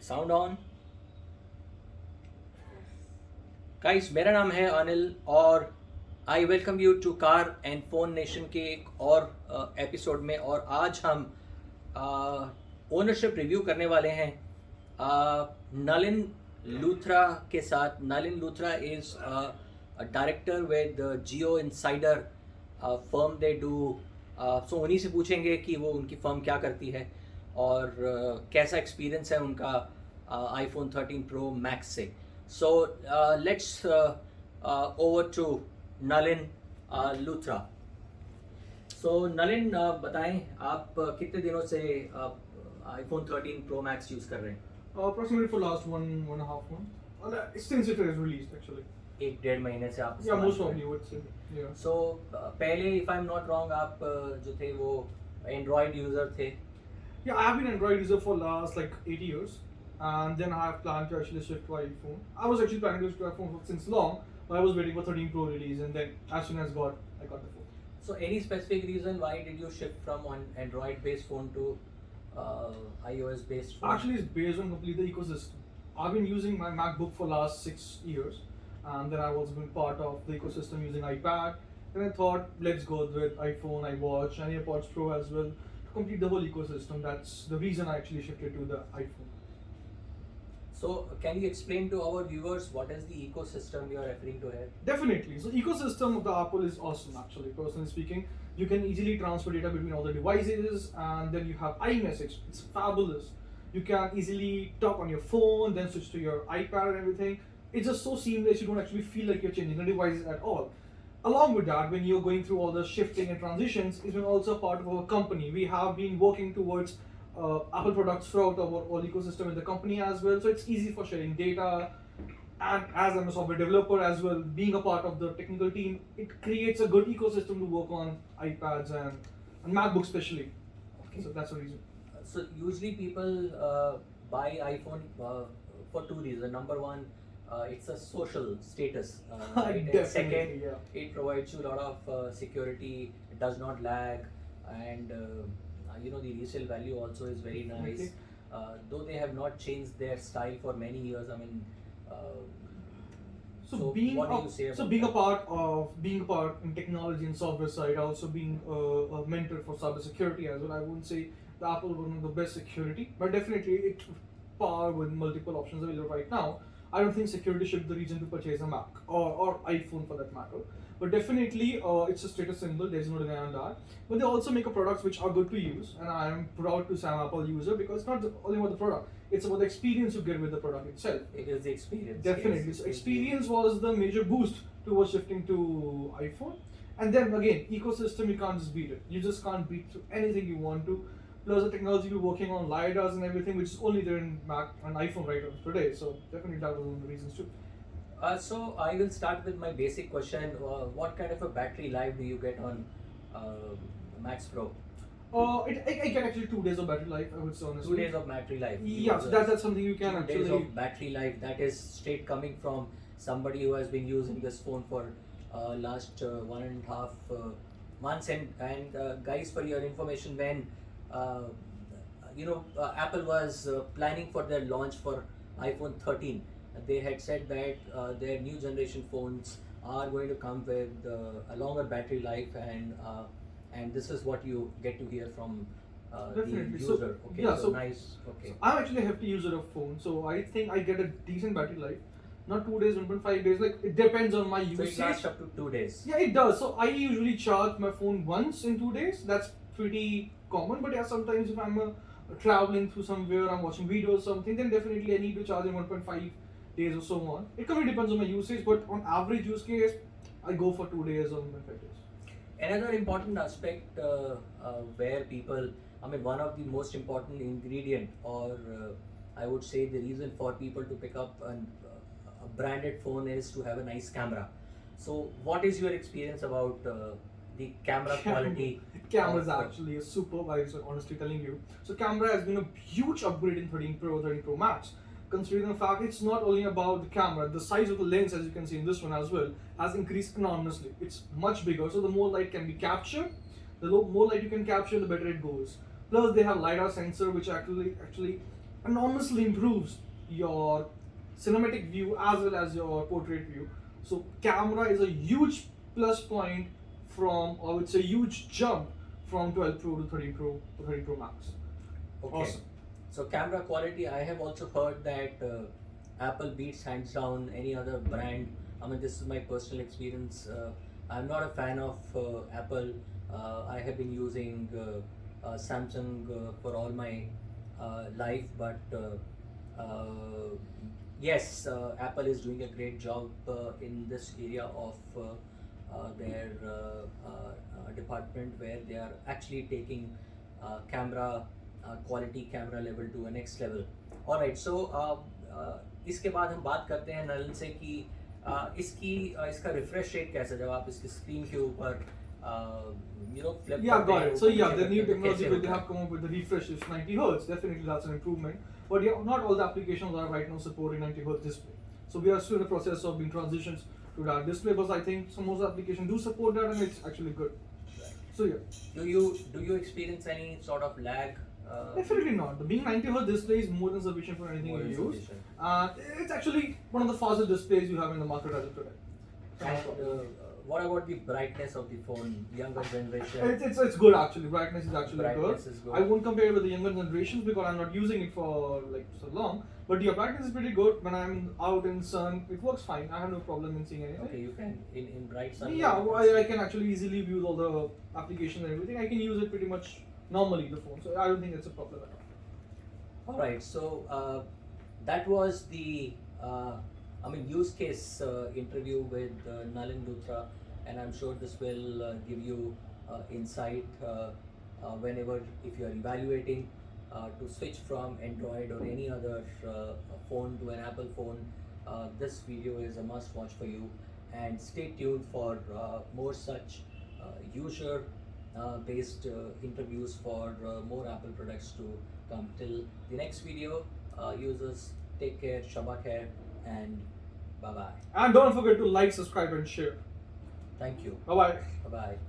Sound on. Guys, मेरा नाम है अनिल और I welcome you to car and phone nation के एक और एपिसोड में। और आज हम ओनरशिप रिव्यू करने वाले हैं नलिन लूथरा के साथ। Nalin Luthra is director with Jio insider firm they do. So उन्हीं से पूछेंगे कि वो उनकी फर्म क्या करती है और कैसा एक्सपीरियंस है उनका आईफोन 13 प्रो मैक्स से। So let's over to Nalin Luthra. So Nalin, बताएं आप कितने दिनों से आईफोन 13 प्रो मैक्स यूज़ कर रहे हैं? Approximately for last one and a half month. Since it is released, actually. एक डेढ़ महीने से आप Yeah, इस्तेमाल most कर रहे probably हैं। would say. Yeah. सो पहले if I am not wrong आप जो थे वो एंड्रॉयड यूज़र थे। Yeah, I have been Android user for last like 8 years, and then I have planned to actually shift to iPhone. I was actually planning to shift to iPhone since long, but I was waiting for 13 Pro release, and then as soon as I got the phone. So any specific reason why did you shift from an Android-based phone to iOS-based phone? Actually, it's based on complete the ecosystem. I've been using my MacBook for last 6 years, and then I've also been part of the ecosystem using iPad. Then I thought, let's go with iPhone, iWatch, and AirPods Pro as well to complete the whole ecosystem. That's the reason I actually shifted to the iPhone. So can you explain to our viewers what is the ecosystem you are referring to here? Definitely. So ecosystem of the Apple is awesome actually, personally speaking. You can easily transfer data between all the devices, and then you have iMessage. It's fabulous. You can easily talk on your phone, then switch to your iPad and everything. It's just so seamless, you don't actually feel like you're changing the devices at all. Along with that, when you're going through all the shifting and transitions, it's been also part of our company. We have been working towards Apple products throughout our whole ecosystem in the company as well. So it's easy for sharing data. And as I'm a software developer as well, being a part of the technical team, it creates a good ecosystem to work on iPads and MacBooks especially. Okay. So that's the reason. So usually people buy iPhone for two reasons. Number one, it's a social status, right? And Definitely, second, yeah. it provides you a lot of security. It does not lag, and the resale value also is very nice. Definitely. Though they have not changed their style for many years. I mean, So, so being what do a, you say so about being a that? part in technology and software side, also being a mentor for cybersecurity as well. I wouldn't say the Apple one of the best security, but definitely it par with multiple options available right now. I don't think security should be the reason to purchase a Mac or iPhone for that matter. But definitely, it's a status symbol. There's no denying that. But they also make a products which are good to use, and I am proud to say I'm an Apple user because it's not only about the product; it's about the experience you get with the product itself. It is the experience. Definitely. yes. So It is experience was the major boost towards shifting to iPhone. And then again, ecosystem, you can't just beat it. You just can't beat through anything you want to. Plus the technology we're working on, LiDARs and everything, which is only there in Mac and iPhone right now today. So definitely that was one of the reasons too. So I will start with my basic question. What kind of a battery life do you get on Max Pro? I get actually 2 days of battery life, I would say honestly. 2 days of battery life. Yeah, so that's something you can 2 actually. days of battery life. That is straight coming from somebody who has been using this phone for last 1.5 months. And guys, for your information, when Apple was planning for their launch for iPhone 13, they had said that their new generation phones are going to come with a longer battery life, and this is what you get to hear from the Definitely. user. So, Okay, yeah, so so- nice. Okay. So I'm actually a hefty user of phone, so I think I get a decent battery life. Not 2 days, 1.5 days. Like it depends on my So usage. it lasts up to 2 days. Yeah, it does. So I usually charge my phone once in 2 days. That's pretty common. But yeah, sometimes if I'm traveling through somewhere, I'm watching videos, something, then definitely I need to charge in 1.5 days or so on. It completely depends on my usage, but on average use case, I go for 2 days or 1.5 days. Another important aspect where people, one of the most important ingredient, or I would say the reason for people to pick up a branded phone is to have a nice camera. So, what is your experience about the camera quality? Camera is of, actually a superb, I was honestly telling you. So camera has been a huge upgrade in 13 Pro, 13 Pro Max. Considering the fact it's not only about the camera, the size of the lens, as you can see in this one as well, has increased enormously. It's much bigger, so the more light can be captured, more light you can capture, the better it goes. Plus they have LiDAR sensor which actually enormously improves your cinematic view as well as your portrait view. So camera is a huge plus point from, or I would say huge jump from 12 Pro to 13 Pro to 13 Pro Max. Okay. Awesome. So camera quality, I have also heard that Apple beats hands down any other brand. I mean, this is my personal experience. I'm not a fan of Apple. I have been using Samsung for all my life, but yes, Apple is doing a great job in this area of their department, where they are actually taking camera quality, camera level to a next level. Alright, so इसके बाद हम बात करते हैं नलन से कि इसका refresh rate कैसा है जब आप इसकी स्क्रीन के ऊपर flip Yeah, करते got हैं, it. So ऊपर yeah, नीचे the new करते हैं, तो technology कैसे where they होता है? have come up with the refresh is 90 Hz. Definitely that's an improvement. But yeah, not all the applications are right now supporting 90 Hz display. So we are still in the process of being transitions to that display, but I think some of the applications do support that and it's actually good. So yeah. Do you experience any sort of lag? Definitely not. The being 90 Hz display is more than sufficient for anything More you than use. sufficient. It's actually one of the fastest displays you have in the market as of today. And what about the brightness of the phone? Younger generation. It's good actually. Brightness is actually Brightness good. is good. I won't compare it with the younger generations because I'm not using it for like so long. But yeah, brightness is pretty good. When I'm out in sun, it works fine. I have no problem in seeing anything. Okay, you can in bright sunlight. Yeah, you can I see. can actually easily view all the applications and everything. I can use it pretty much normally the phone, so I don't think it's a problem at all. All right, so that was the use case interview with Nalin Luthra, and I'm sure this will give you insight whenever if you are evaluating to switch from Android or any other phone to an Apple phone. This video is a must watch for you, and stay tuned for more such user based interviews for more Apple products to come. Till the next video, users, take care, Shabba khair, and bye bye. And don't forget to like, subscribe, and share. Thank you. Bye bye. Bye bye.